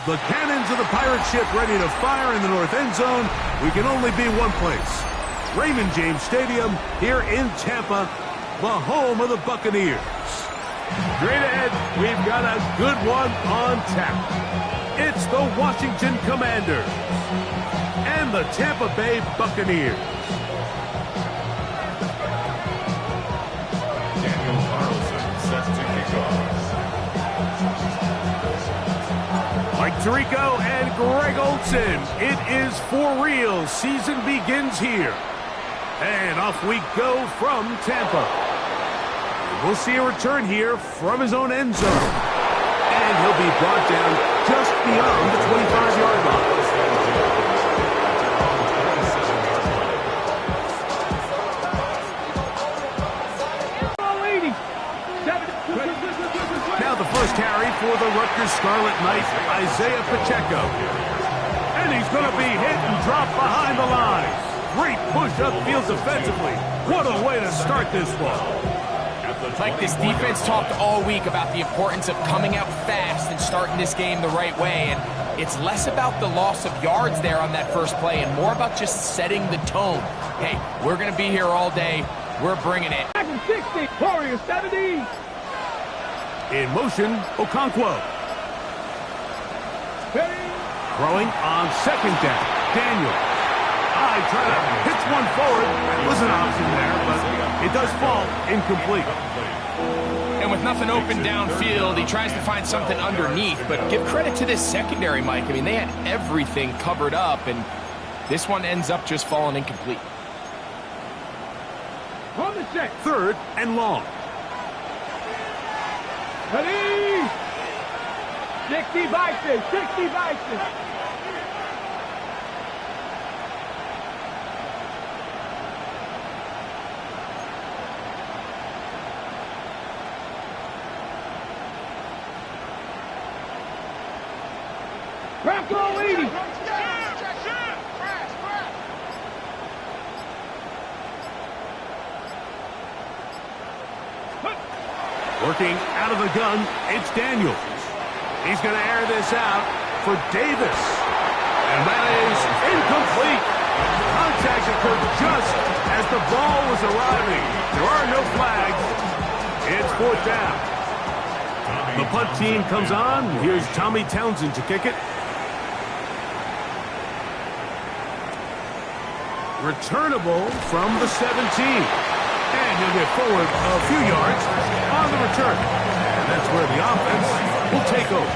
The cannons of the pirate ship ready to fire in the north end zone. We can only be one place. Raymond James Stadium here in Tampa, the home of the Buccaneers. Straight ahead, we've got a good one on tap. It's the Washington Commanders and the Tampa Bay Buccaneers. Daniel Carlson set to kick off. Mike Tirico and Greg Olson. It is for real. Season begins here. And off we go from Tampa. We'll see a return here from his own end zone. And he'll be brought down just beyond the 25-yard line. Now the first carry for the Rutgers Scarlet Knights, Isaiah Pacheco. And he's going to be hit and dropped behind the line. Great push upfield defensively. What a way to start this one. Like, this defense talked all week about the importance of coming out fast and starting this game the right way, and it's less about the loss of yards there on that first play and more about just setting the tone. Hey, we're going to be here all day. We're bringing it. 60, Warriors 70. In motion, Okonkwo. Throwing on second down, Daniel. Trying to pitch one forward. That was an option there, but it does fall incomplete. And with nothing open downfield, he tries to find something underneath. But give credit to this secondary, Mike. I mean, they had everything covered up, and this one ends up just falling incomplete. On the check. Third and long. Ready? 60 Vikings, 60 Vikings. Bronco 80. Working out of the gun, it's Daniels. He's going to air this out for Davis. And that is incomplete. Contact occurred just as the ball was arriving. There are no flags. It's fourth down. The punt team comes on. Here's Tommy Townsend to kick it. Returnable from the 17. And he'll get forward a few yards on the return. And that's where the offense will take over.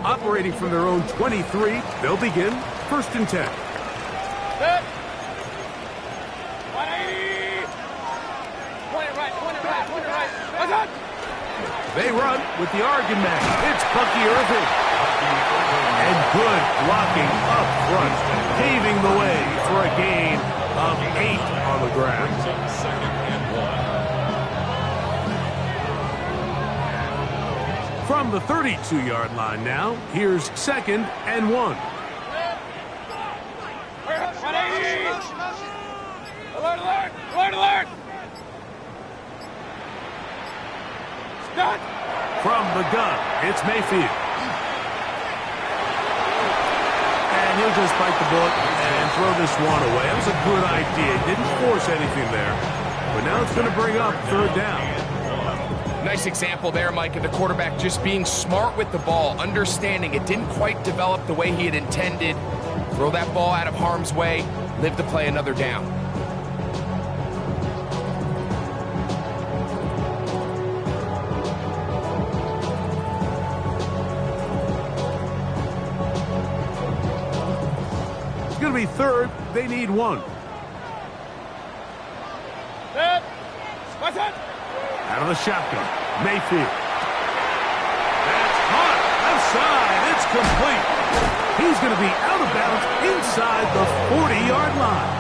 Operating from their own 23, they'll begin first and 10. They run with the Oregon man. It's Bucky Irving. And good blocking up front, paving the way for a gain of 8 on the ground. From the 32-yard line now, here's second and 1. Alert, alert, alert, alert. Stop. From the gun, it's Mayfield. And he'll just bite the bullet and throw this one away. That was a good idea. Didn't force anything there. But now it's going to bring up third down. Nice example there, Mike, of the quarterback just being smart with the ball, understanding it didn't quite develop the way he had intended. Throw that ball out of harm's way, live to play another down. It's going to be third. They need one. What's that? Out of the shotgun, Mayfield. That's hot. Outside. It's complete. He's going to be out of bounds inside the 40-yard line.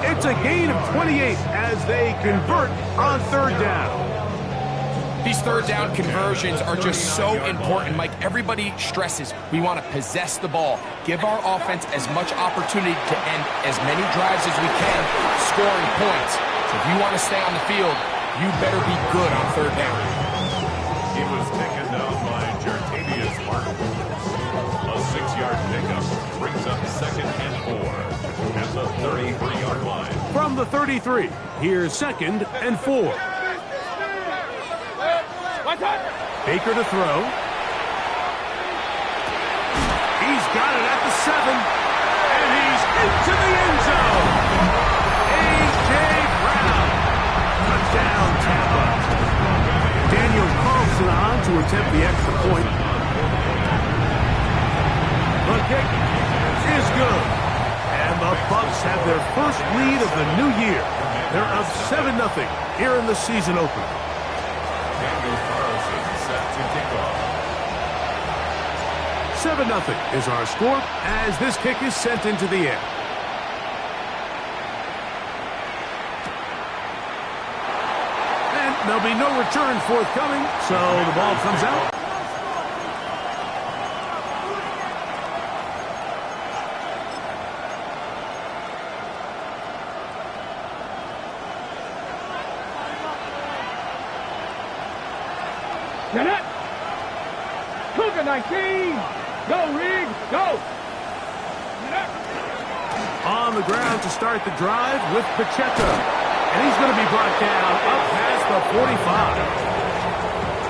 It's a gain of 28 as they convert on third down. These third down conversions are just so important. Mike, everybody stresses we want to possess the ball, give our offense as much opportunity to end as many drives as we can, scoring points. So if you want to stay on the field, you better be good on third down. He was taken down by Jertanius Martin. A 6-yard pickup brings up 2nd and 4 at the 33-yard line. From the 33, here's 2nd and 4. Baker to throw. He's got it at the 7, and he's into the end zone. A.J. Brown. Touchdown, Tampa. Daniel Carlson on to attempt the extra point. The kick is good. And the Bucs have their first lead of the new year. They're up 7-0 here in the season opener. Daniel Carlson set to kick off. 7-0 is our score as this kick is sent into the air. And there'll be no return forthcoming, so the ball comes out. Get it! Cougar 19! Go, Rig! Go! On the ground to start the drive with Pacheco. And he's going to be brought down up past the 45.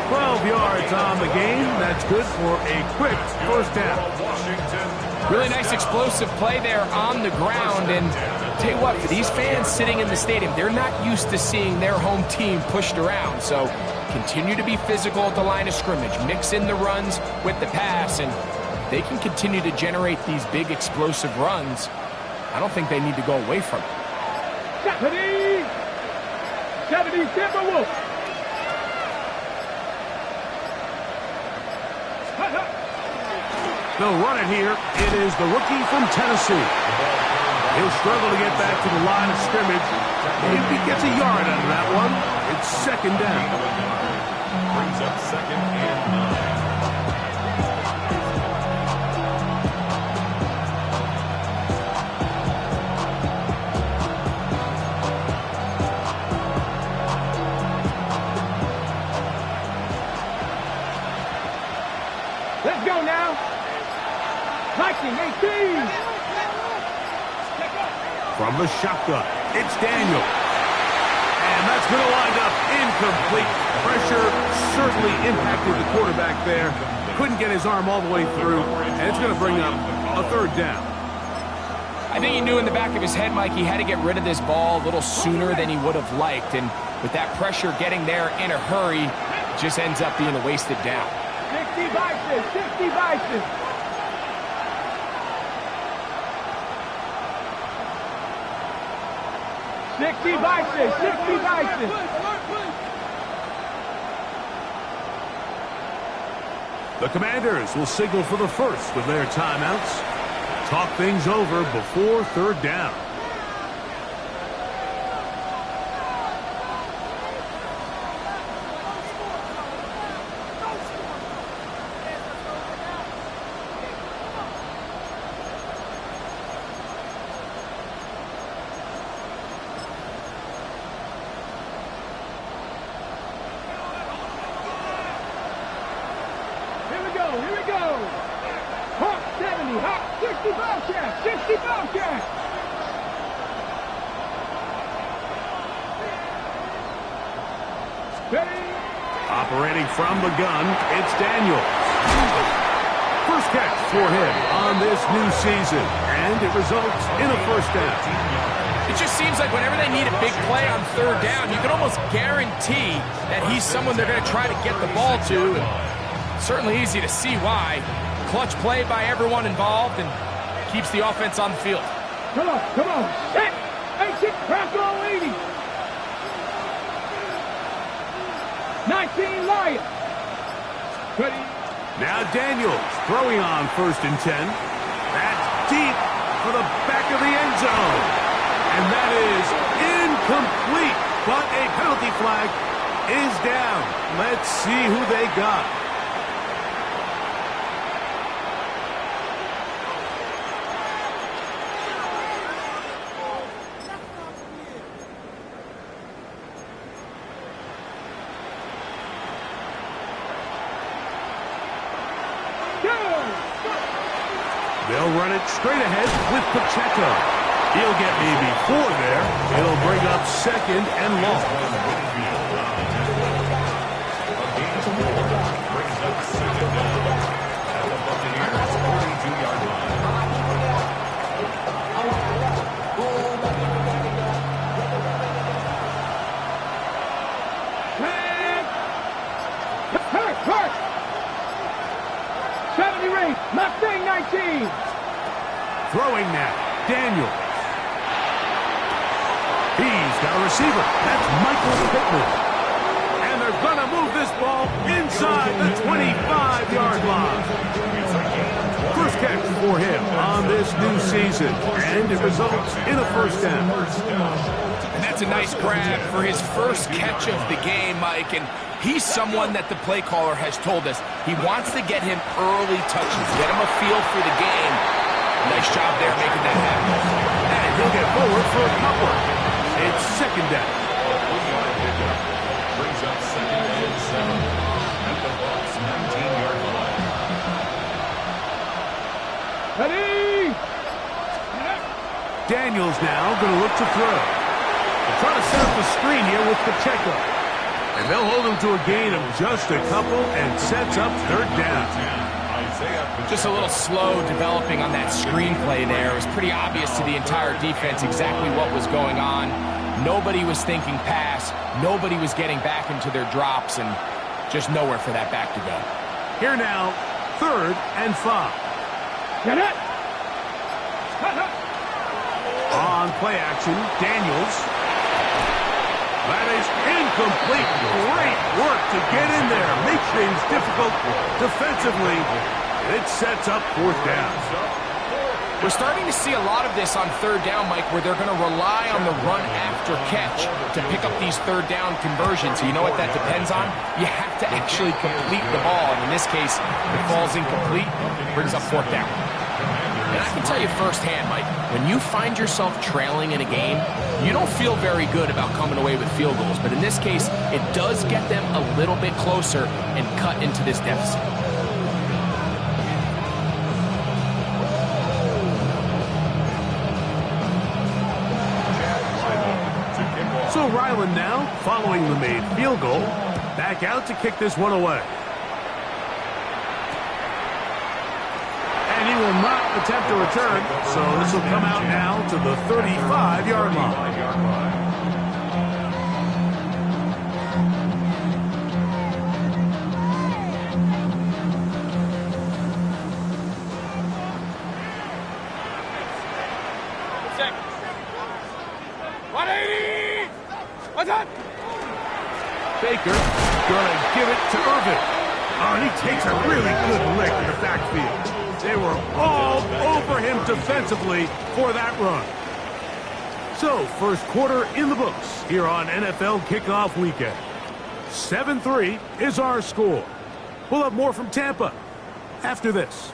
12 yards on the game. That's good for a quick first down. Really nice explosive play there on the ground. And tell you what, for these fans sitting in the stadium, they're not used to seeing their home team pushed around. So continue to be physical at the line of scrimmage. Mix in the runs with the pass, and they can continue to generate these big explosive runs. I don't think they need to go away from it. 70 Timberwolves! They'll run it here. It is the rookie from Tennessee. He'll struggle to get back to the line of scrimmage. If he gets a yard out of that one, it's 2nd down. Brings up 2nd and 9. Let's go now! 19-18! From the shotgun, it's Daniel. And that's going to wind up incomplete. Pressure certainly impacted the quarterback there. Couldn't get his arm all the way through, and it's going to bring up a 3rd down. I think he knew in the back of his head, Mike, he had to get rid of this ball a little sooner than he would have liked. And with that pressure getting there in a hurry, it just ends up being a wasted down. 60 Bison! 60 Bison! The Commanders will signal for the first of their timeouts. Talk things over before 3rd down. Here we go! Hawk 70, Hawk 60 Bobcat, 60 Bobcat! Ready? Operating from the gun, it's Daniel. First catch for him on this new season, and it results in a 1st down. It just seems like whenever they need a big play on 3rd down, you can almost guarantee that he's someone they're going to try to get the ball to. And certainly easy to see why. Clutch play by everyone involved and keeps the offense on the field. Come on, come on. Hit! Hey, shit, Bronco 80. 19 Lions. Ready? Now Daniels throwing on 1st and 10. That's deep for the back of the end zone. And that is incomplete. But a penalty flag is down. Let's see who they got. They'll run it straight ahead with Pacheco. He'll get maybe 4 there. It'll bring up 2nd and long. Brings up 2nd down at the Buccaneers' 42-yard line. Hurt! 70 rate, Mustang 19. Throwing now, Daniels. He's got a receiver. That's Michael Pittman. And they're going to move this ball inside the 25-yard line. First catch for him on this new season. And it results in a first down. And that's a nice grab for his first catch of the game, Mike. And he's someone that the play caller has told us he wants to get him early touches, get him a feel for the game. Nice job there making that happen. And he'll get forward for a couple. It's 2nd down. Brings up 2nd and 7 at the Bucs' 19-yard line. Ready? Daniels now going to look to throw. They're trying to set up the screen here with Pacheco. And they'll hold him to a gain of just a couple and sets up 3rd down. Just a little slow developing on that screenplay there. It was pretty obvious to the entire defense exactly what was going on. Nobody was thinking pass. Nobody was getting back into their drops, and just nowhere for that back to go. Here now, 3rd and 5. Get it! On play action, Daniels. That is incomplete. Great work to get in there. Make things difficult defensively. It sets up 4th down. We're starting to see a lot of this on 3rd down, Mike, where they're going to rely on the run after catch to pick up these 3rd down conversions. You know what that depends on? You have to actually complete the ball. And in this case, it falls incomplete, brings up 4th down. And I can tell you firsthand, Mike, when you find yourself trailing in a game, you don't feel very good about coming away with field goals. But in this case, it does get them a little bit closer and cut into this deficit. So Ryland now, following the made field goal, back out to kick this one away. And he will not attempt to return, so this will come out now to the 35-yard line. Baker gonna give it to Irvin. Oh, and he takes a really good lick in the backfield. They were all over him defensively for that run. So, first quarter in the books here on NFL Kickoff Weekend. 7-3 is our score. We'll have more from Tampa after this.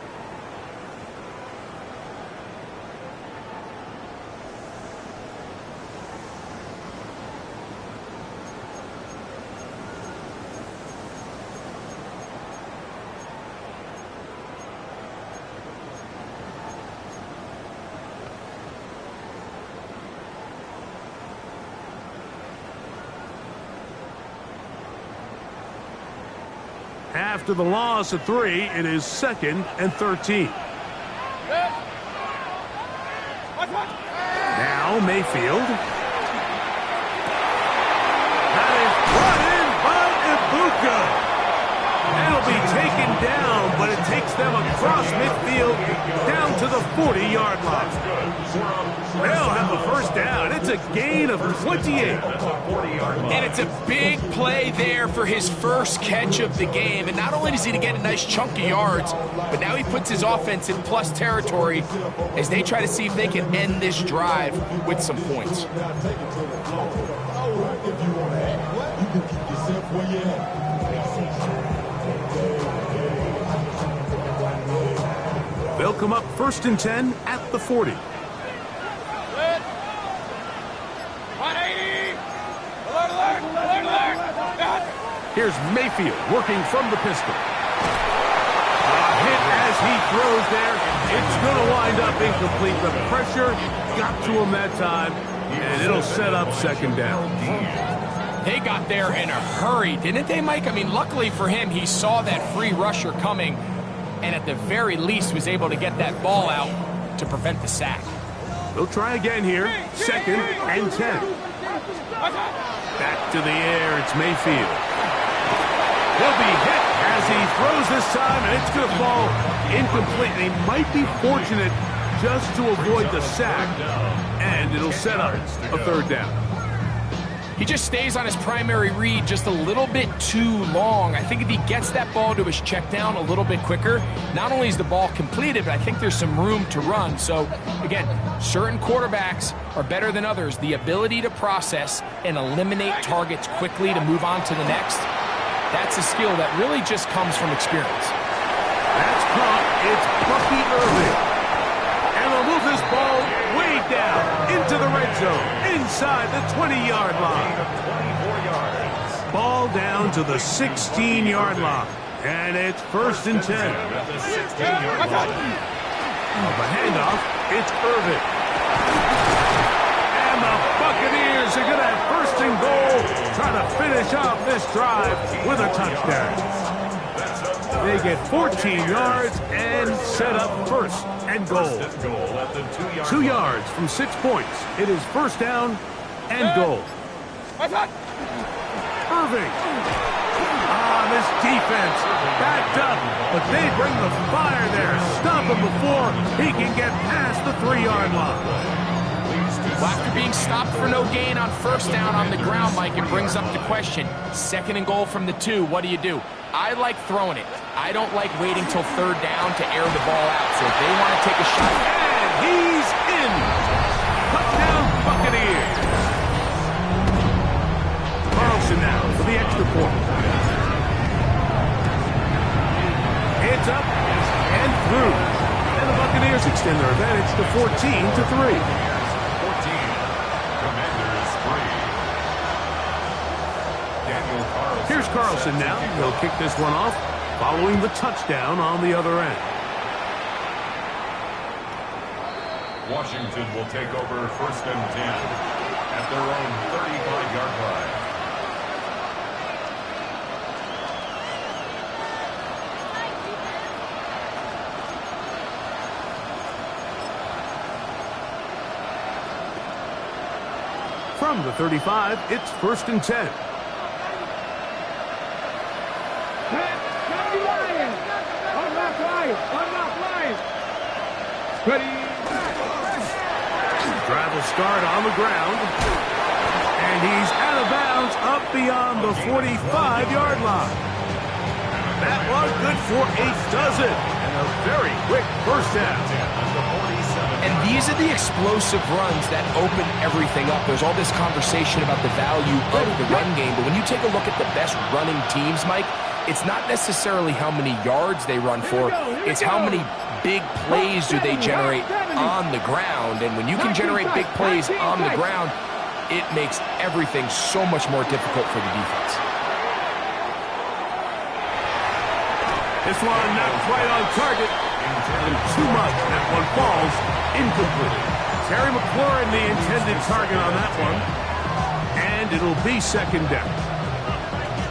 After the loss of 3, it is 2nd and 13. Now Mayfield. That is brought in by Ibuka. That'll be taken down, but it takes them across midfield down to the 40-yard line. They'll have the first down. It's a gain of 28. And it's a big play there for his first catch of the game. And not only does he get a nice chunk of yards, but now he puts his offense in plus territory as they try to see if they can end this drive with some points. It'll come up 1st and 10 at the 40. 180. Alert. Here's Mayfield working from the pistol. Hit as he throws there. It's going to wind up incomplete. The pressure got to him that time, and it'll set up 2nd down. They got there in a hurry, didn't they, Mike? I mean, luckily for him, he saw that free rusher coming, and at the very least was able to get that ball out to prevent the sack. They'll try again here. 2nd and 10. Back to the air. It's Mayfield. He'll be hit as he throws this time, and it's going to fall incomplete. He might be fortunate just to avoid the sack, and it'll set up a 3rd down. He just stays on his primary read just a little bit too long. I think if he gets that ball to his check down a little bit quicker, not only is the ball completed, but I think there's some room to run. So, again, certain quarterbacks are better than others. The ability to process and eliminate targets quickly to move on to the next, that's a skill that really just comes from experience. That's caught. It's Bucky Irving. And they'll move this ball way down into the red zone, inside the 20-yard line. 24 yards. Ball down to the 16-yard line. And it's 1st and 10. At the 16-yard line. Of a handoff, it's Irving. And the Buccaneers are going to have 1st and goal, trying to finish off this drive with a touchdown. They get 14 yards and set up 1st and goal. 2 yards from 6 points. It is 1st down and goal. Irving. This defense backed up, but they bring the fire there. Stop him before he can get past the 3-yard line. Well, after being stopped for no gain on 1st down on the ground, Mike, it brings up the question. 2nd and goal from the 2, what do? I like throwing it. I don't like waiting till 3rd down to air the ball out. So if they want to take a shot. And he's in. Touchdown, Buccaneers. Carlson now for the extra point. It's up and through. And the Buccaneers extend their advantage to 14-3. Here's Carlson now. He'll kick this one off, following the touchdown on the other end. Washington will take over 1st and 10 at their own 35-yard line. From the 35, it's 1st and 10. Drive will start on the ground. And he's out of bounds up beyond the 45-yard line. That was good for a dozen. And a very quick 1st down. And these are the explosive runs that open everything up. There's all this conversation about the value of the run game, but when you take a look at the best running teams, Mike, it's not necessarily how many yards they run for, it's how many big plays do they generate on the ground. And when you can generate big plays on the ground, it makes everything so much more difficult for the defense. This one not quite on target. And too much. That one falls incomplete. Terry McLaurin, the intended target on that one. And it'll be 2nd down.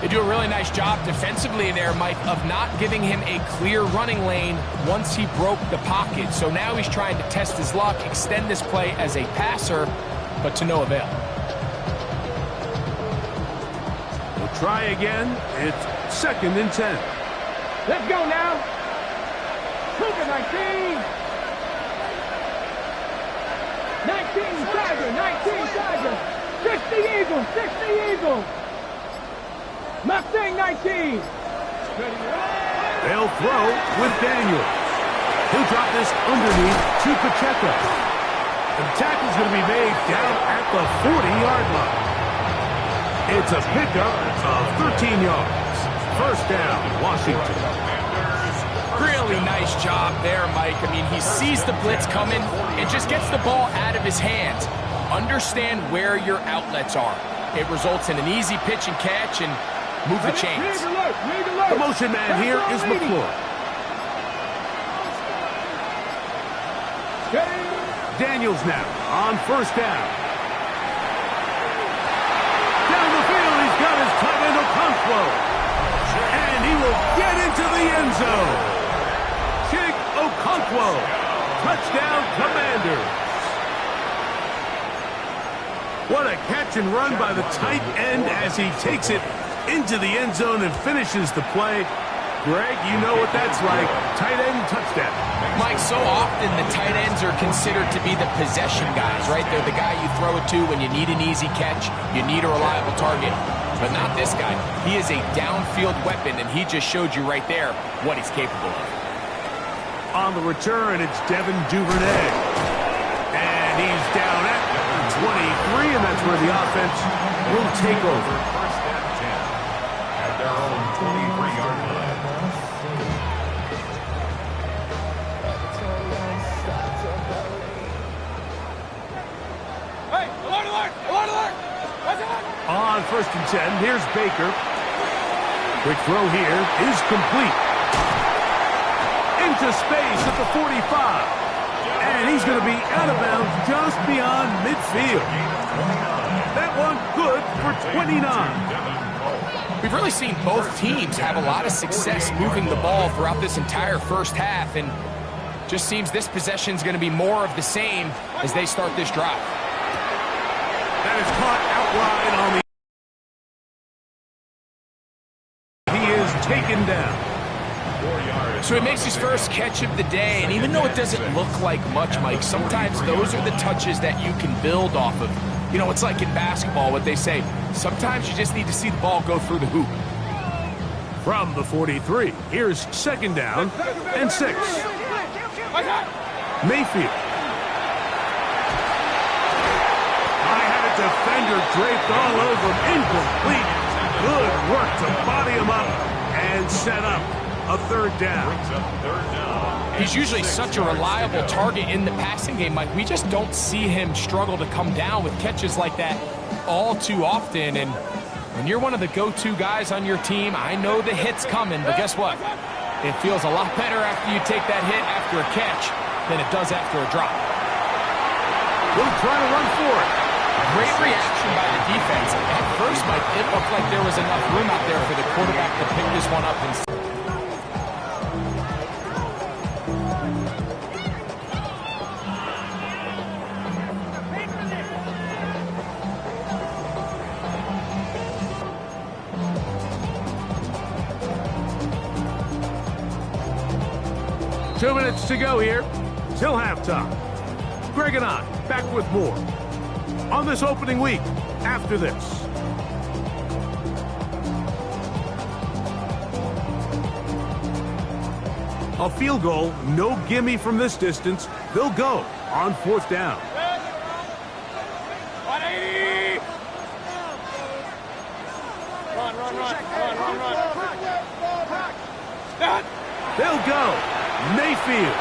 They do a really nice job defensively there, Mike, of not giving him a clear running lane once he broke the pocket. So now he's trying to test his luck, extend this play as a passer, but to no avail. We'll try again. It's 2nd and 10. Let's go now. Cougar 19. 19 Tiger, 19 Tiger. 60 Eagles, 60 Eagles. Mustang 19. They'll throw with Daniel. He'll drop this underneath to Pacheco. The tackle's going to be made down at the 40-yard line. It's a pickup of 13 yards. 1st down, Washington. Really nice job there, Mike. I mean, he sees the blitz coming and just gets the ball out of his hands. Understand where your outlets are. It results in an easy pitch and catch and move the chains. The motion man here is McClure. Daniels now on first down. Down the field, he's got his tight end Okonkwo. And he will get into the end zone. Chig Okonkwo. Touchdown, Commanders. What a catch and run by the tight end as he takes it into the end zone and finishes the play. Greg, you know what that's like. Tight end touchdown. Mike, so often the tight ends are considered to be the possession guys, right? They're the guy you throw it to when you need an easy catch, you need a reliable target. But not this guy. He is a downfield weapon, and he just showed you right there what he's capable of. On the return, it's Devin Duvernay. And he's down at 23, and that's where the offense will take over. First and 10 at their own 23-yard line. Hey, alert, alert, alert, alert! What's it? On first and 10, here's Baker. Quick throw here is complete. Into space at the 45. And he's going to be out of bounds just beyond midfield. That one good for 29. We've really seen both teams have a lot of success moving the ball throughout this entire first half, and just seems this possession is going to be more of the same as they start this drive. That is caught out wide on the... He is taken down. So he makes his first catch of the day, and even though it doesn't look like much, Mike, sometimes those are the touches that you can build off of. You know, it's like in basketball, what they say, sometimes you just need to see the ball go through the hoop. From the 43, here's second down and 6. Mayfield. I had a defender draped all over him, incomplete. Good work to body him up and set up a third down. He's usually such a reliable target in the passing game, Mike. We just don't see him struggle to come down with catches like that all too often. And when you're one of the go-to guys on your team, I know the hit's coming, but guess what? It feels a lot better after you take that hit after a catch than it does after a drop. We'll try to run for it. Great reaction by the defense. At first, Mike, it looked like there was enough room out there for the quarterback to pick this one up and 2 minutes to go here till halftime. Greg and I back with more on this opening week after this. A field goal, no gimme from this distance. They'll go on fourth down. 180! Run, run, run, run, run, run. They'll go. Mayfield.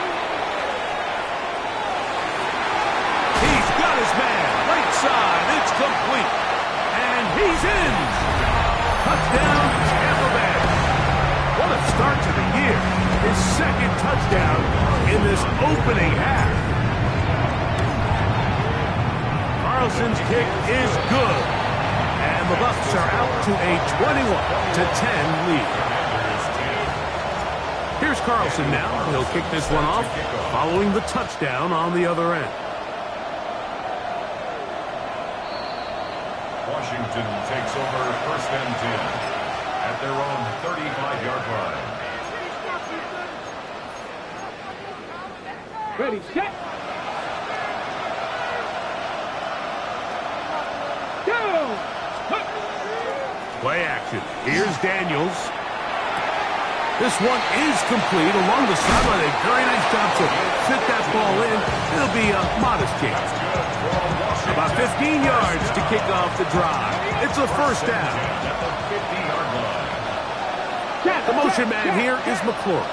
He's got his man. Right side. It's complete. And he's in. Touchdown, Tampa Bay. What a start to the year. His second touchdown in this opening half. Carlson's kick is good. And the Bucs are out to a 21-10 lead. Here's Carlson now. He'll kick this one off following the touchdown on the other end. Washington takes over first and 10 at their own 35-yard line. Ready, set. Go! Play action. Here's Daniels. This one is complete along the sideline. A very nice job to fit that ball in. It'll be a modest chance. About 15 yards to kick off the drive. It's a first down. At the 50-yard line. The motion man here is McClure.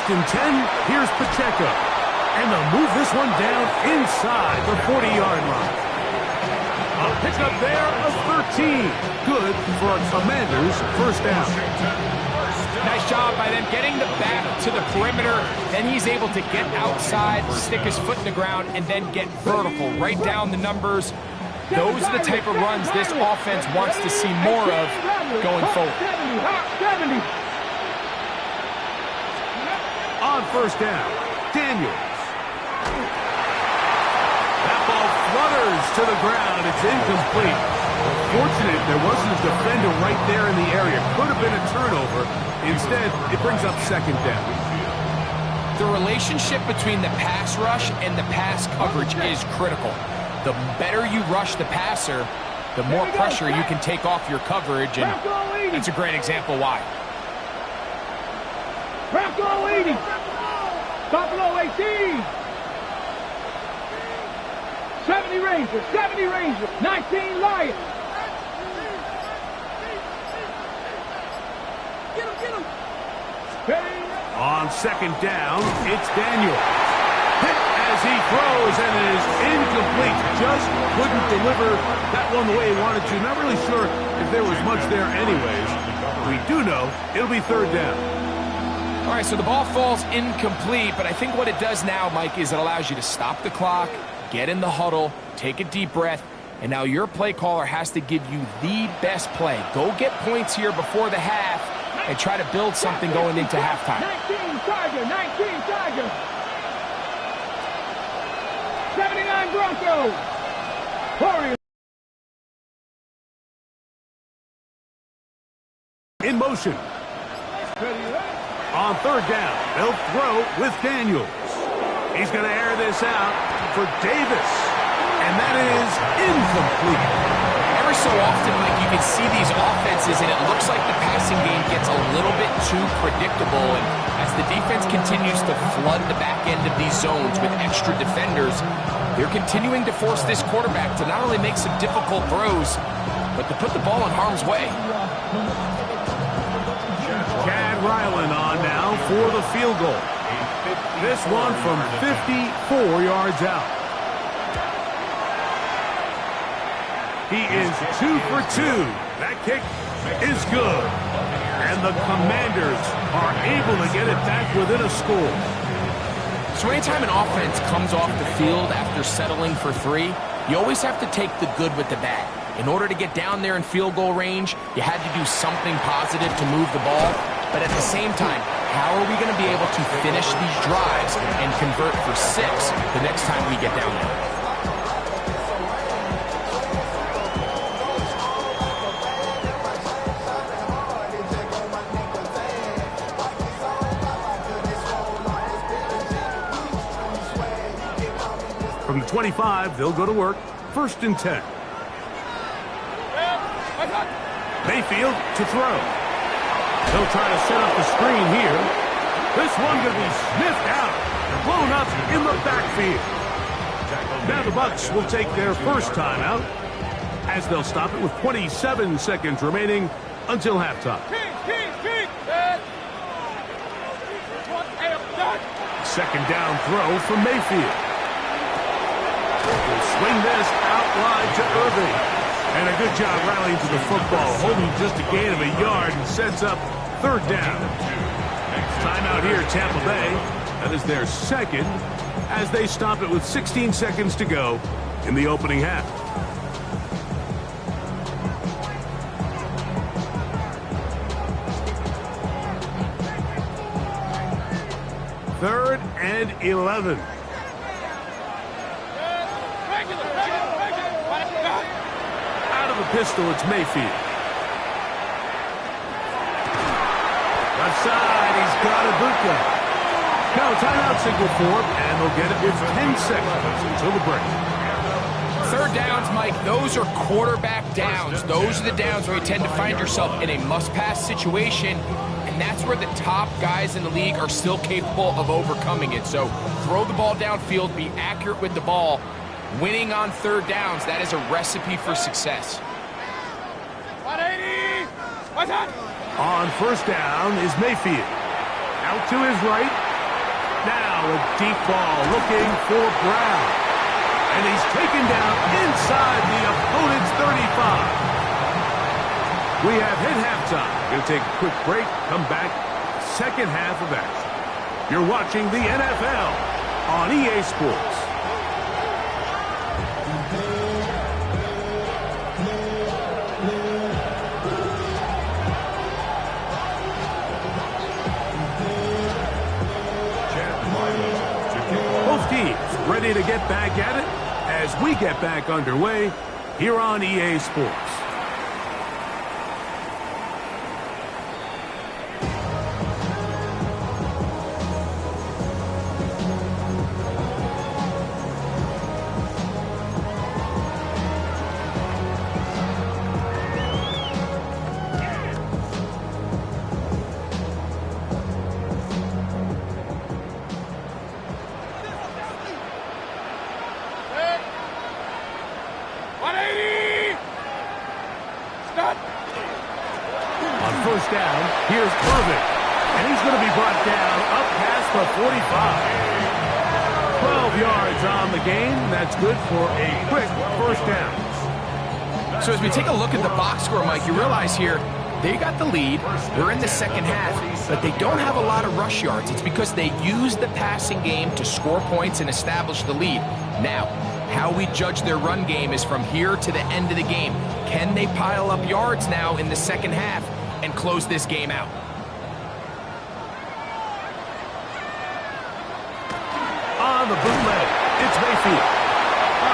First and 10, here's Pacheco. And they'll move this one down inside the 40-yard line. A pickup there of 13. Good for a Commanders first down. Nice job by them getting the back to the perimeter. Then he's able to get outside, stick his foot in the ground, and then get vertical. Right down the numbers. Those are the type of runs this offense wants to see more of going forward. 70. On first down, Daniels. That ball flutters to the ground. It's incomplete. Fortunate there wasn't a defender right there in the area. Could have been a turnover. Instead, it brings up second down. The relationship between the pass rush and the pass coverage is critical. The better you rush the passer, the more pressure you can take off your coverage, and that's a great example why. Bronco 80. Buffalo 18. 70 Rangers. 70 Rangers. 19 Lions. Get him. On second down, it's Daniels. Hit as he throws, and it is incomplete. Just couldn't deliver that one the way he wanted to. Not really sure if there was much there anyways. We do know it'll be third down. All right, so the ball falls incomplete, but I think what it does now, Mike, is it allows you to stop the clock, get in the huddle, take a deep breath, and now your play caller has to give you the best play. Go get points here before the half and try to build something going into halftime. 19 Tiger. 79 Broncos. Warriors. In motion. On third down, they'll throw with Daniels. He's going to air this out for Davis. And that is incomplete. Every so often, Mike, you can see these offenses, and it looks like the passing game gets a little bit too predictable. And as the defense continues to flood the back end of these zones with extra defenders, they're continuing to force this quarterback to not only make some difficult throws, but to put the ball in harm's way. Chad Ryland on now for the field goal. This one from 54 yards out. He is 2 for 2. That kick is good. And the Commanders are able to get it back within a score. So anytime an offense comes off the field after settling for 3, you always have to take the good with the bad. In order to get down there in field goal range, you had to do something positive to move the ball. But at the same time, how are we going to be able to finish these drives and convert for 6 the next time we get down there? From the 25, they'll go to work. First and 10. Mayfield to throw. They'll try to set up the screen here. This one going to be sniffed out and blown up in the backfield. Now the Bucs will take their first timeout as they'll stop it with 27 seconds remaining until halftime. Second down throw from Mayfield. Will swing this out wide to Irving. And a good job rallying to the football, holding just a gain of a yard and sets up third down. Timeout here, Tampa Bay. That is their second as they stop it with 16 seconds to go in the opening half. Third and 11. Out of the pistol, it's Mayfield. Left side, he's got Ibuka. No, timeout signal for him, and they'll get it with 10 seconds until the break. Third downs, Mike, those are quarterback downs. Those are the downs where you tend to find yourself in a must-pass situation, and that's where the top guys in the league are still capable of overcoming it. So throw the ball downfield, be accurate with the ball. Winning on third downs, that is a recipe for success. 180! On first down is Mayfield. Out to his right, a deep ball looking for Brown. And he's taken down inside the opponent's 35. We have hit halftime. Going to take a quick break, come back, second half of action. You're watching the NFL on EA Sports. Both teams ready to get back at it as we get back underway here on EA Sports. First down, here's Irvin, and he's going to be brought down up past the 45. 12 yards on the game. That's good for a quick first down. So as we take a look at the box score, Mike, you realize here they got the lead. We're in the second half, but they don't have a lot of rush yards. It's because they use the passing game to score points and establish the lead. Now, how we judge their run game is from here to the end of the game. Can they pile up yards now in the second half and close this game out? On the bootleg, it's Mayfield.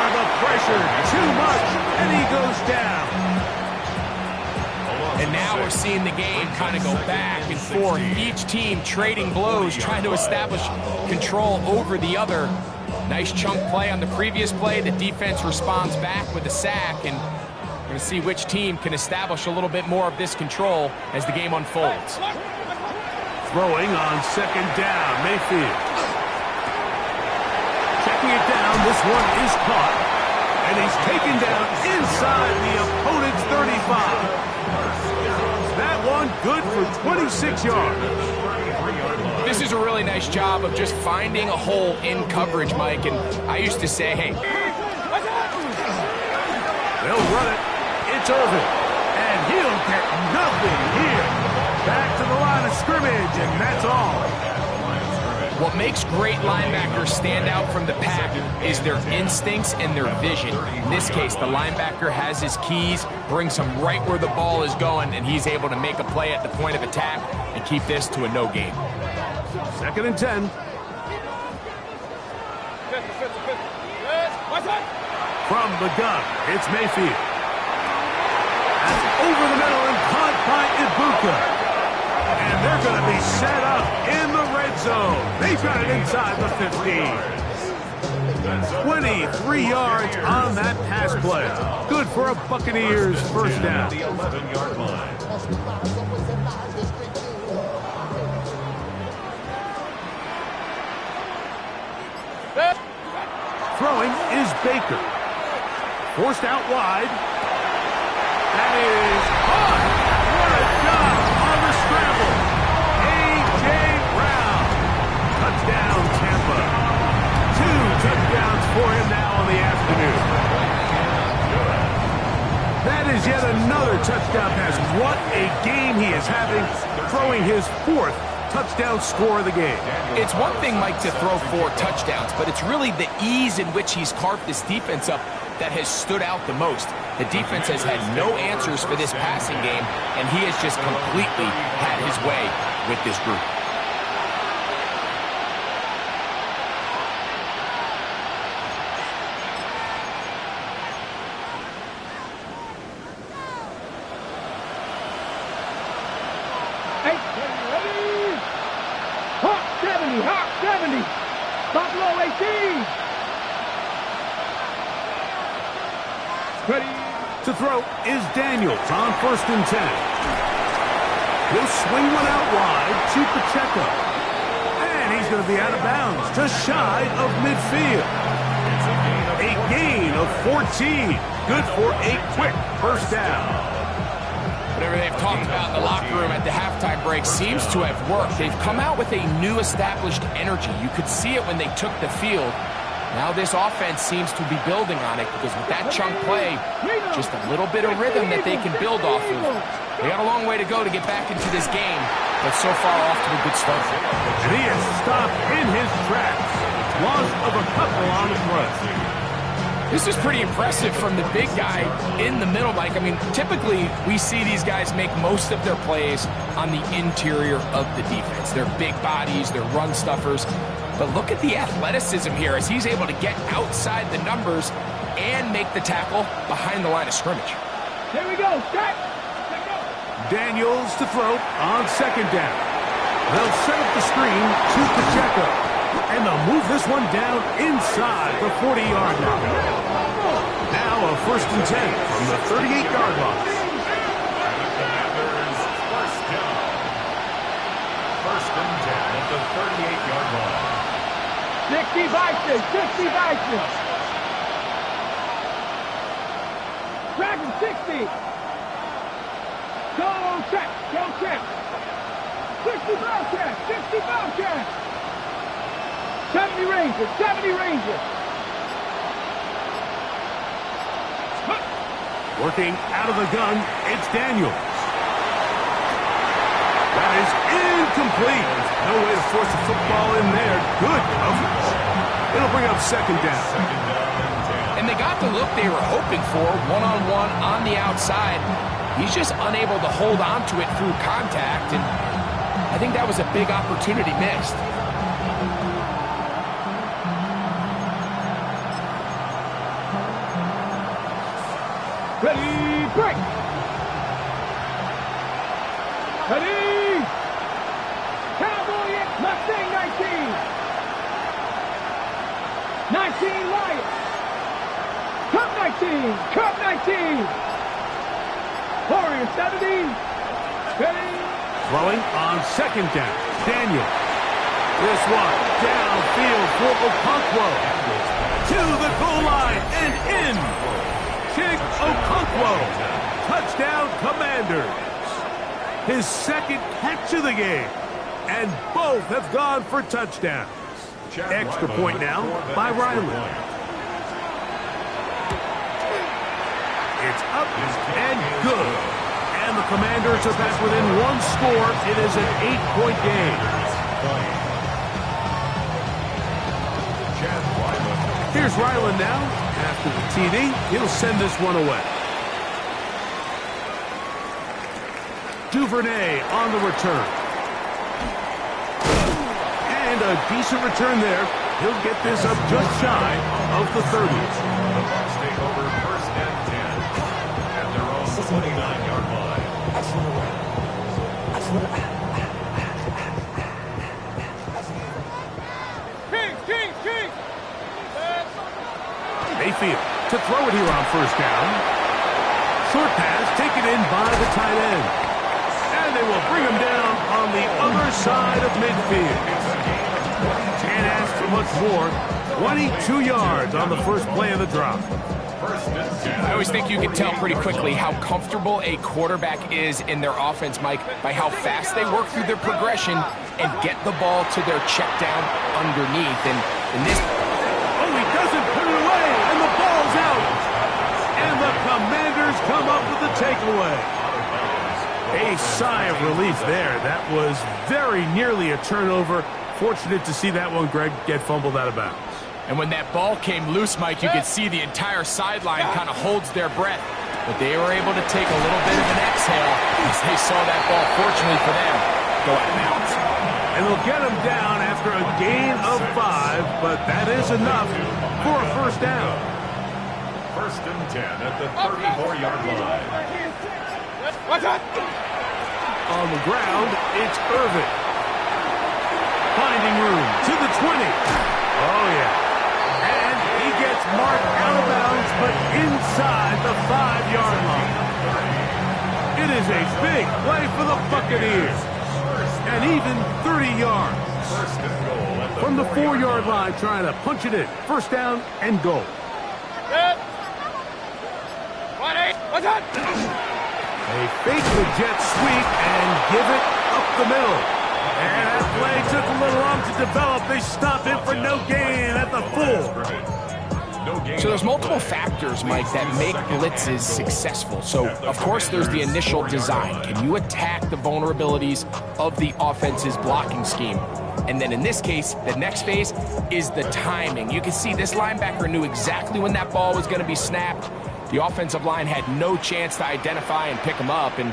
The pressure, too much, and he goes down. And now we're seeing the game kind of go back and forth. Each team trading blows, trying to establish control over the other. Nice chunk play on the previous play. The defense responds back with a sack, and we're going to see which team can establish a little bit more of this control as the game unfolds. Throwing on second down, Mayfield. Checking it down, this one is caught. And he's taken down inside the opponent's 35. That one good for 26 yards. This is a really nice job of just finding a hole in coverage, Mike. And I used to say, hey, they'll run it. It's Irvin. And he'll get nothing here. Back to the line of scrimmage, and that's all. What makes great linebackers stand out from the pack is their instincts and their vision. In this case, the linebacker has his keys, brings him right where the ball is going, and he's able to make a play at the point of attack and keep this to a no game. Second and 10. From the gun, it's Mayfield. That's over the middle and caught by Ibuka. And they're going to be set up in the red zone. They've got it inside the 15. 23 yards on that pass play. Good for a Buccaneers first down. The 11-yard line. Throwing is Baker. Forced out wide. That is caught. What a job on the scramble. A.J. Brown. Touchdown, Tampa. 2 touchdowns for him now on the afternoon. That is yet another touchdown pass. What a game he is having, throwing his 4th touchdown score of the game. It's one thing, Mike, to throw 4 touchdowns, but it's really the ease in which he's carved this defense up that has stood out the most. The defense has had no answers for this passing game, and he has just completely had his way with this group. Hawk 70. Buffalo 18. Ready. To throw is Daniels on 1st and 10. He'll swing one out wide to Pacheco. And he's going to be out of bounds, just shy of midfield. A gain of 14. Good for a quick first down. Whatever they've talked about in the locker room at the halftime break seems to have worked. They've come out with a new established energy. You could see it when they took the field. Now this offense seems to be building on it because with that chunk play, just a little bit of rhythm that they can build off of. They got a long way to go to get back into this game, but so far off to a good start. And he is stopped in his tracks. Loss of a couple on the play. This is pretty impressive from the big guy in the middle, Mike. I mean, typically we see these guys make most of their plays on the interior of the defense. They're big bodies, they're run stuffers. But look at the athleticism here as he's able to get outside the numbers and make the tackle behind the line of scrimmage. Here we go, set. Daniels to throw on second down. They'll set up the screen to Pacheco. And they'll move this one down inside the 40-yard line. Now a 1st and 10 from the 38-yard line. First down. 1st and 10 at the 38-yard line. 60 Vikings, 60 Vikings. Dragon 60. Go check, go check. 60 Bobcats, 60 Bobcats. 70 Rangers, 70 Rangers. Working out of the gun, it's Daniels. That is incomplete. No way to force the football in there. Good coverage. It'll bring up 2nd down. And they got the look they were hoping for, one-on-one on the outside. He's just unable to hold on to it through contact, and I think that was a big opportunity missed. Ready, break. Ready. Cowboy it, Mustang 19. 19 Lions. Cup 19, Cup 19. Warrior 70. Ready. Throwing on 2nd down. Daniels. This one downfield for Okonkwo. To the goal line and in. Chig Okonkwo. Touchdown Commanders. His 2nd catch of the game. And both have gone for touchdowns. Extra point now by Riley. It's up and good. And the Commanders are back within 1 score. It is an 8-point game. Here's Ryland now. After the TD, he'll send this one away. Duvernay on the return. And a decent return there. He'll get this up just shy of the 30. The Bucs take over 1st and 10 at their own 29-yard line. King. Mayfield to throw it here on 1st down. Short pass taken in by the tight end. And they will bring him down on the other side of midfield. Can't ask for much more. 22 yards on the first play of the drop. I always think you can tell pretty quickly how comfortable a quarterback is in their offense, Mike, by how fast they work through their progression and get the ball to their check down underneath. And in this... Oh, he doesn't put it away, and the ball's out. And the Commanders come up with the takeaway. A sigh of relief there. That was very nearly a turnover. Fortunate to see that one, Greg, get fumbled out of bounds. And when that ball came loose, Mike, you could see the entire sideline kind of holds their breath. But they were able to take a little bit of an exhale as they saw that ball, fortunately for them, go out of bounds. And they'll get him down after a gain of 5, but that is enough for a 1st down. 1st and 10 at the 34-yard line. On the ground, it's Irvin. Finding room to the 20. Oh, yeah. And he gets marked out of bounds, but inside the 5-yard line. It is a big play for the Buccaneers. And even 30 yards. From the 4-yard line, trying to punch it in. 1st down and goal. They fake the jet sweep and give it up the middle. And that play took a little long to develop. They stop it for no gain at the 4. So there's multiple factors, Mike, that make blitzes successful. So, of course, there's the initial design. Can you attack the vulnerabilities of the offense's blocking scheme? And then in this case, the next phase is the timing. You can see this linebacker knew exactly when that ball was going to be snapped. The offensive line had no chance to identify and pick him up, and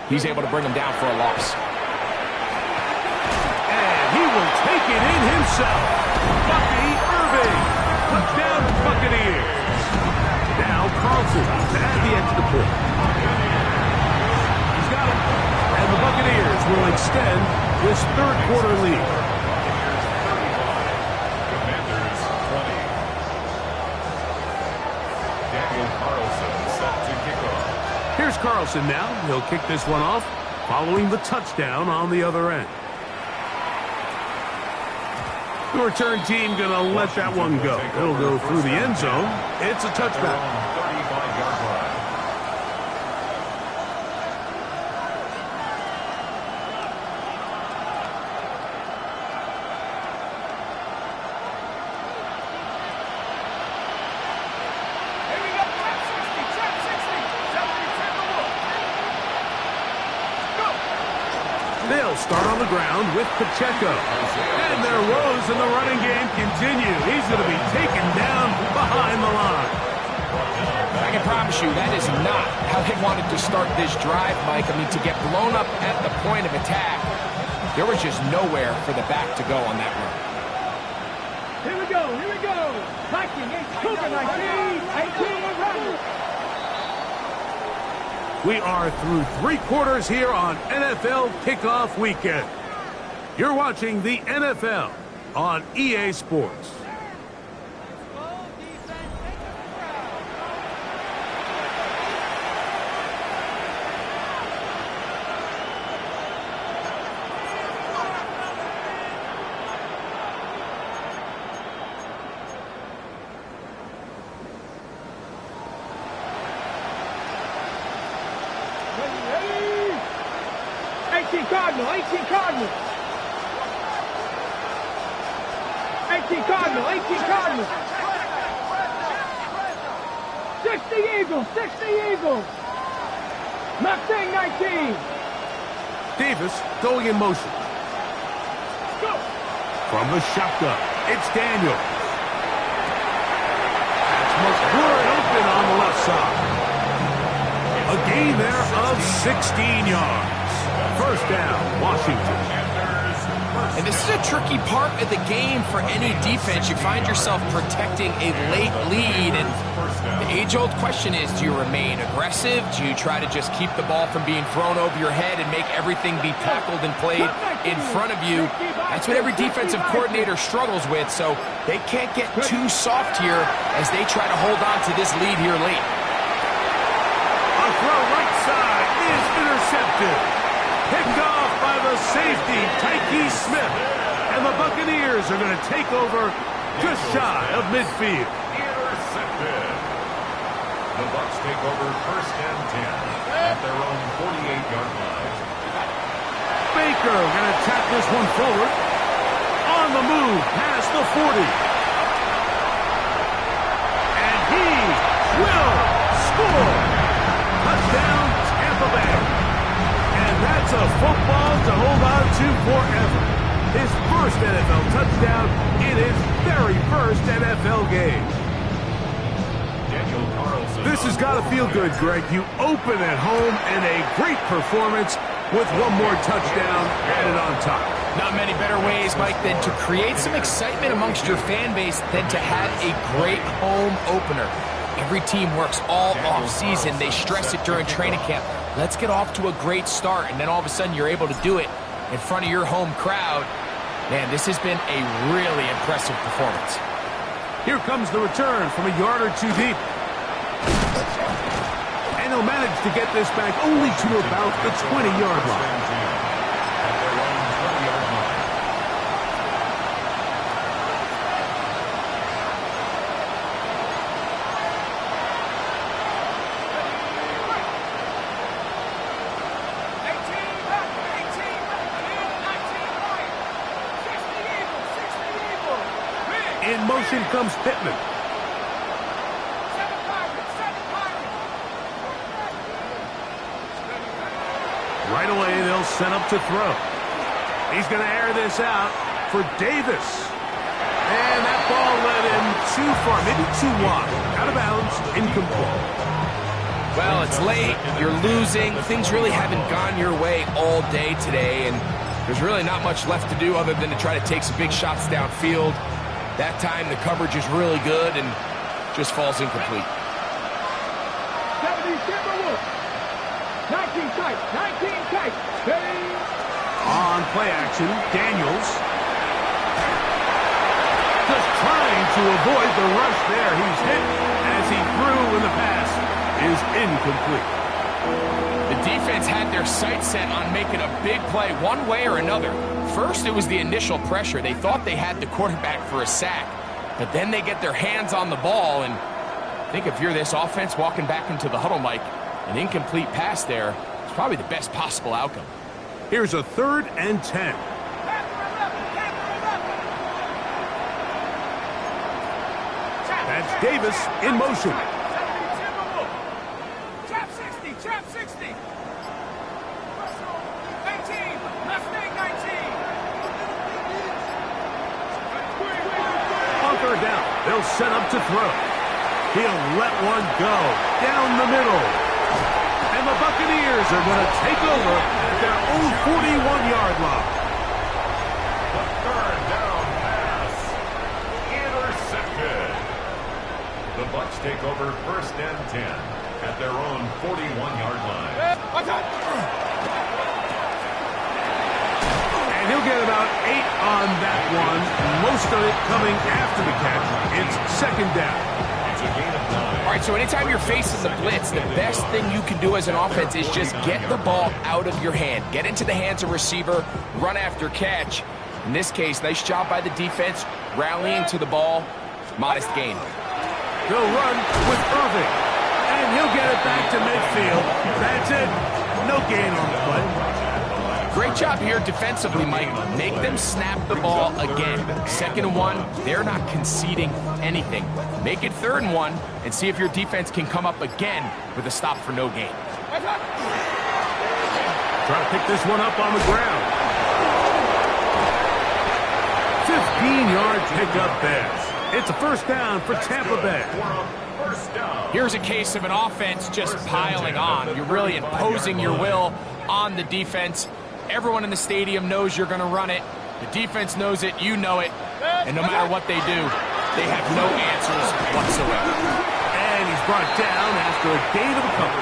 he's able to bring him down for a loss. And he will take it in himself. Bucky Irving. Touchdown, Buccaneers. Now Carlson to add the extra point. He's got it. And the Buccaneers will extend this third quarter lead. Commanders 20. Daniel Carlson set to kick off. Here's Carlson now. He'll kick this one off following the touchdown on the other end. The return team going to let that one go. It'll go through the end zone. It's a touchback. 35-yard line. Here we go, trap 60, trap 60. 70, 10 to 1. Go. They'll start on the ground with Pacheco. And their woes in the running game continue. He's going to be taken down behind the line. I can promise you that is not how they wanted to start this drive, Mike. I mean, to get blown up at the point of attack, there was just nowhere for the back to go on that run. Here we go, here we go. Viking, 18, 18, run. We are through 3 quarters here on NFL Kickoff Weekend. You're watching the NFL on EA Sports. Ready? 18 Cardinal, 18 Cardinal. 18 Cardinal, 18 Cardinal. 60 Eagles, 60 Eagles. Mustang 19. Davis going in motion. Go. From the shotgun, it's Daniel. That's McClure open on the left side. A gain there of 16 yards. First down, Washington. And this is a tricky part of the game for any defense. You find yourself protecting a late lead, and the age-old question is, do you remain aggressive? Do you try to just keep the ball from being thrown over your head and make everything be tackled and played in front of you? That's what every defensive coordinator struggles with, so they can't get too soft here as they try to hold on to this lead here late. A throw right side is intercepted. Picked off by the safety, Tyke Smith. And the Buccaneers are going to take over just shy of midfield. Intercepted. The Bucs take over first and 10 at their own 48-yard line. Baker going to tap this one forward. On the move past the 40. And he will score. Touchdown, Tampa Bay. And that's a football to hold on to forever. His first NFL touchdown in his very first NFL game. Daniel Carlson. This has got to feel good, Greg. You open at home and a great performance with one more touchdown added on top. Not many better ways, Mike, than to create some excitement amongst your fan base than to have a great home opener. Every team works all off-season. They stress it during training camp. Let's get off to a great start, and then all of a sudden you're able to do it in front of your home crowd. Man, this has been a really impressive performance. Here comes the return from a yard or two deep. And he'll manage to get this back only to about the 20-yard line. At their own 20-yard line. motion comes Pittman. Right away, they'll set up to throw. He's going to air this out for Davis. And that ball led him too far, maybe too wide. Out of bounds, incomplete. Well, it's late, you're losing, things really haven't gone your way all day today, and there's really not much left to do other than to try to take some big shots downfield. That time, the coverage is really good and just falls incomplete. 70 Timberwolves. 19 tight, 19 tight. Steady. On play action, Daniels. Just trying to avoid the rush there. He's hit as he threw when the pass is incomplete. The defense had their sights set on making a big play one way or another. First, it was the initial pressure. They thought they had the quarterback for a sack, but then they get their hands on the ball, and I think if you're this offense walking back into the huddle, Mike, an incomplete pass there is probably the best possible outcome. Here's a 3rd and 10. That's Davis in motion. Trap 60, trap 60. 19, Mustang 19. On 3rd down, they'll set up to throw. He'll let one go down the middle. And the Buccaneers are going to take over at their own 41-yard line. The 3rd down pass. Intercepted. The Bucs take over 1st and 10 at their own 41-yard line. And he'll get about 8 on that one. Most of it coming after the catch. It's 2nd down. It's a gain of 9. All right, so anytime you're facing the blitz, the best thing you can do as an offense is just get the ball out of your hand. Get into the hands of receiver, run after catch. In this case, nice job by the defense, rallying to the ball. Modest gain. He'll run with Irving. And he'll get it back to midfield. That's it. No gain on the play. Great job here defensively, Mike. Make them snap the ball again. 2nd and 1, they're not conceding anything. Make it 3rd and 1 and see if your defense can come up again with a stop for no gain. Try to pick this one up on the ground. 15-yard pickup there. It's a 1st down for Tampa Bay. Here's a case of an offense just piling on. You're really imposing your will on the defense. Everyone in the stadium knows you're going to run it. The defense knows it, you know it. And no matter what they do, they have no answers whatsoever. And he's brought down after a gain of a couple.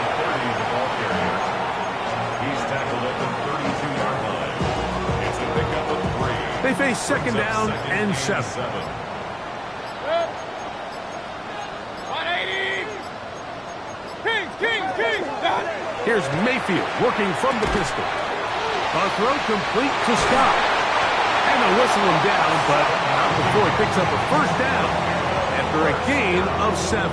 He's tackled at the 32-yard line. It's a pickup of 3. They face 2nd down and 7. 180. Kings. Here's Mayfield working from the pistol. A throw complete to stop. And they'll whistle him down, but not before he picks up a 1st down after a gain of 7.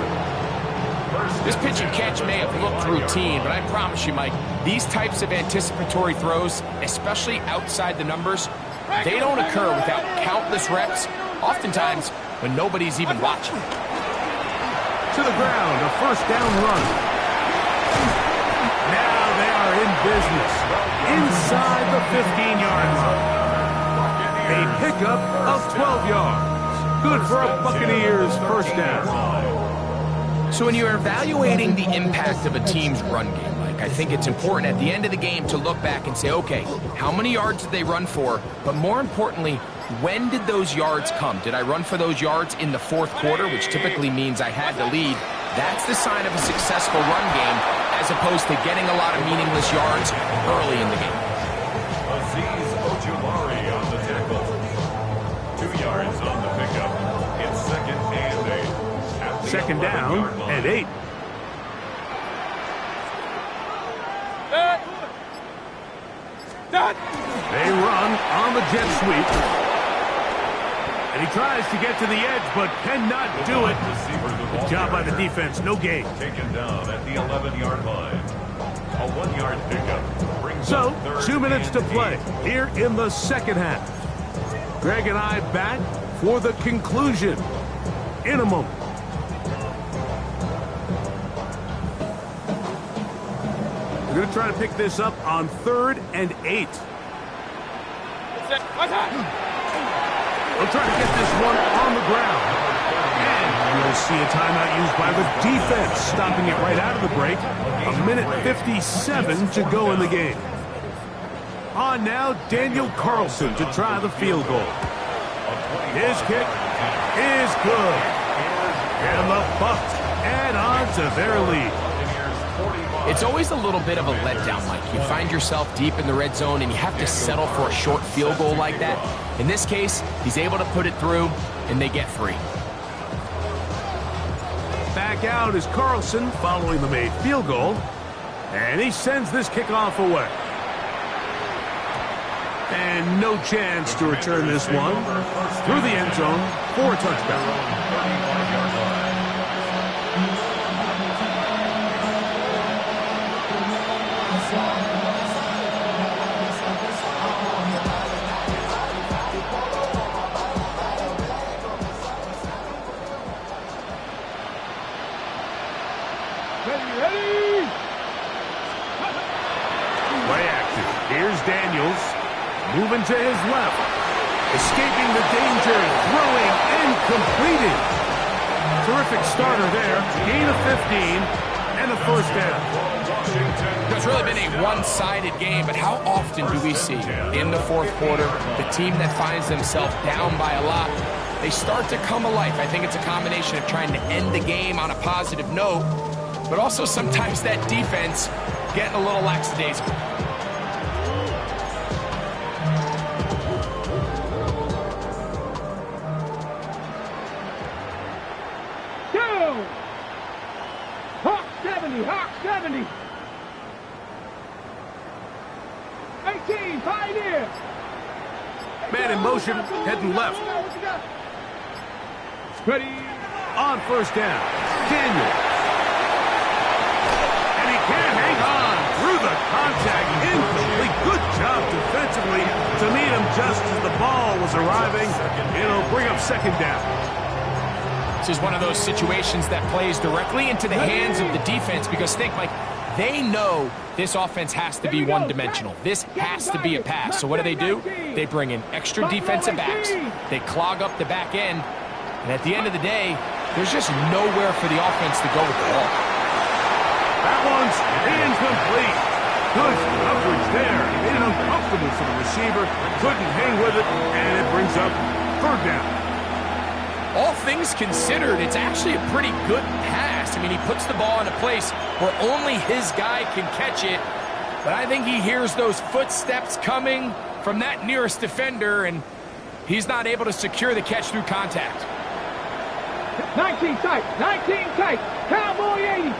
This pitch and catch may have looked routine, but I promise you, Mike, these types of anticipatory throws, especially outside the numbers, they don't occur without countless reps, oftentimes when nobody's even watching. To the ground, a 1st down run. Now they are in business inside the 15-yard line. A pickup of 12 yards. Good for a Buccaneers 1st down. So when you're evaluating the impact of a team's run game, Mike, I think it's important at the end of the game to look back and say, okay, how many yards did they run for? But more importantly, when did those yards come? Did I run for those yards in the 4th quarter, which typically means I had the lead? That's the sign of a successful run game, as opposed to getting a lot of meaningless yards early in the game. Aziz Ojulari on the tackle. 2 yards on the pickup. It's 2nd and 8. At the 2nd down and 8. They run on the jet sweep. And he tries to get to the edge, but cannot do it. Good job by the defense. No gain. Taken down at the 11-yard line. A 1-yard pickup brings So, up 3rd 2 minutes and to 8. play here in the 2nd half. Greg and I back for the conclusion in a moment. We're going to try to pick this up on 3rd and 8. They'll try to get this one on the ground. And you'll see a timeout used by the defense, stopping it right out of the break. 1:57 to go in the game. On now, Daniel Carlson to try the field goal. His kick is good. And the Bucs add on to their lead. It's always a little bit of a letdown, Mike. You find yourself deep in the red zone and you have to settle for a short field goal like that. In this case, he's able to put it through, and they get 3. Back out is Carlson following the made field goal. And he sends this kickoff away. And no chance to return this one through the end zone for a touchdown. Play action. Here's Daniels. Moving to his left. Escaping the danger. Throwing and completing. Terrific starter there. Gain of 15 and a first down. It's really been a one-sided game, but how often do we see in the 4th quarter the team that finds themselves down by a lot, they start to come alive? I think it's a combination of trying to end the game on a positive note, but also sometimes that defense getting a little lackadaisical. Hawk 70, Hawk 70. 18, Pioneer. Man in motion, heading left. Ready. On first down, Daniel. And he can't hang on through the contact. Incomplete. Good job defensively to meet him just as the ball was arriving. It'll bring up second down. This is one of those situations that plays directly into the hands of the defense because think, like, they know this offense has to be one-dimensional. This has to be a pass. So what do? They bring in extra defensive backs. They clog up the back end. And at the end of the day, there's just nowhere for the offense to go with the ball. That one's incomplete. Good coverage there. Made it uncomfortable for the receiver. Couldn't hang with it, and it brings up third down. All things considered, it's actually a pretty good pass. I mean, he puts the ball in a place where only his guy can catch it. But I think he hears those footsteps coming from that nearest defender, and he's not able to secure the catch through contact. 19 tight, 19 tight. Cowboy 80.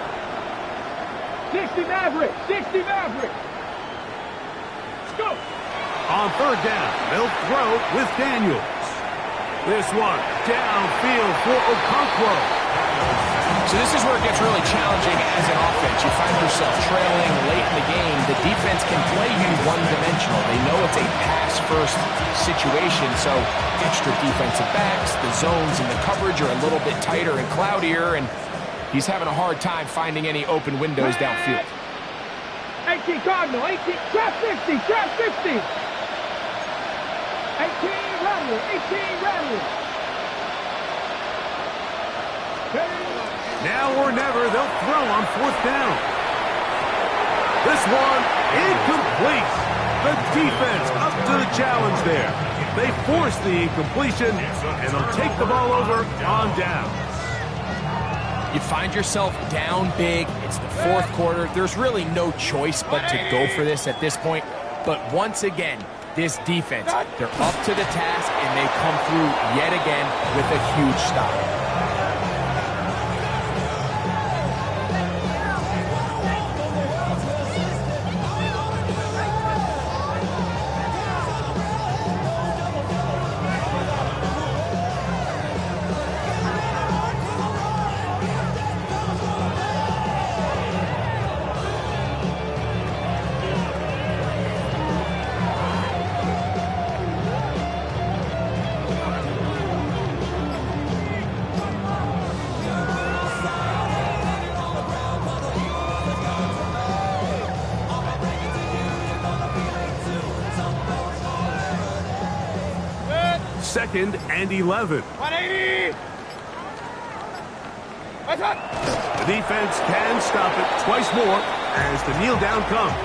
60 Maverick, 60 Maverick. Let's go. On third down, they'll throw with Daniels. This one downfield for Okonkwo. So this is where it gets really challenging as an offense. You find yourself trailing late in the game. The defense can play you one-dimensional. They know it's a pass-first situation, so extra defensive backs, the zones and the coverage are a little bit tighter and cloudier, and he's having a hard time finding any open windows downfield. 18 Cardinal, 18, trap 60, trap 60. 18 Rattler, 18 Rattler. Now or never, they'll throw on fourth down. This one incomplete. The defense up to the challenge there. They force the incompletion, and they'll take the ball over on down. You find yourself down big. It's the 4th quarter. There's really no choice but to go for this at this point. But once again, this defense, they're up to the task, and they come through yet again with a huge stop. 2nd and 11. 180. The defense can stop it twice more as the kneel down comes.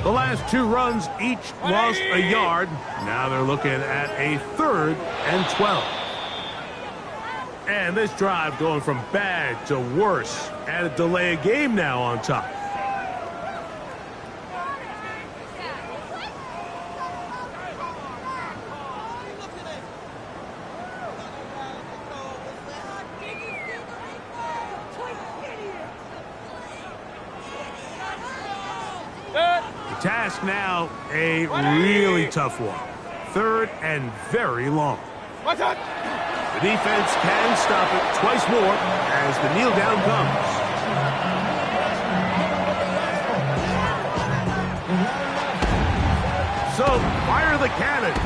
The last 2 runs each lost a yard. Now they're looking at a 3rd and 12. And this drive going from bad to worse. And a delay a game now on top. Task now a really tough one. 3rd and very long. Watch out. The defense can stop it twice more as the kneel down comes. So fire the cannons.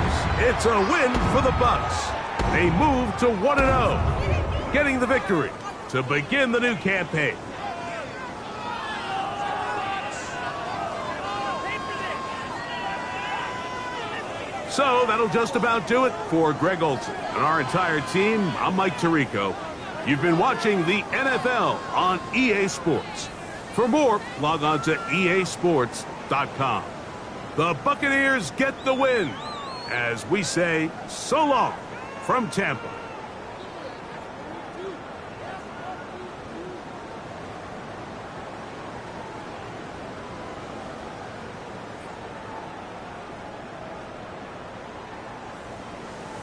It's a win for the Bucks. They move to 1-0, getting the victory to begin the new campaign. So that'll just about do it for Greg Olson and our entire team. I'm Mike Tirico. You've been watching the NFL on EA Sports. For more, log on to easports.com. The Buccaneers get the win as we say so long from Tampa.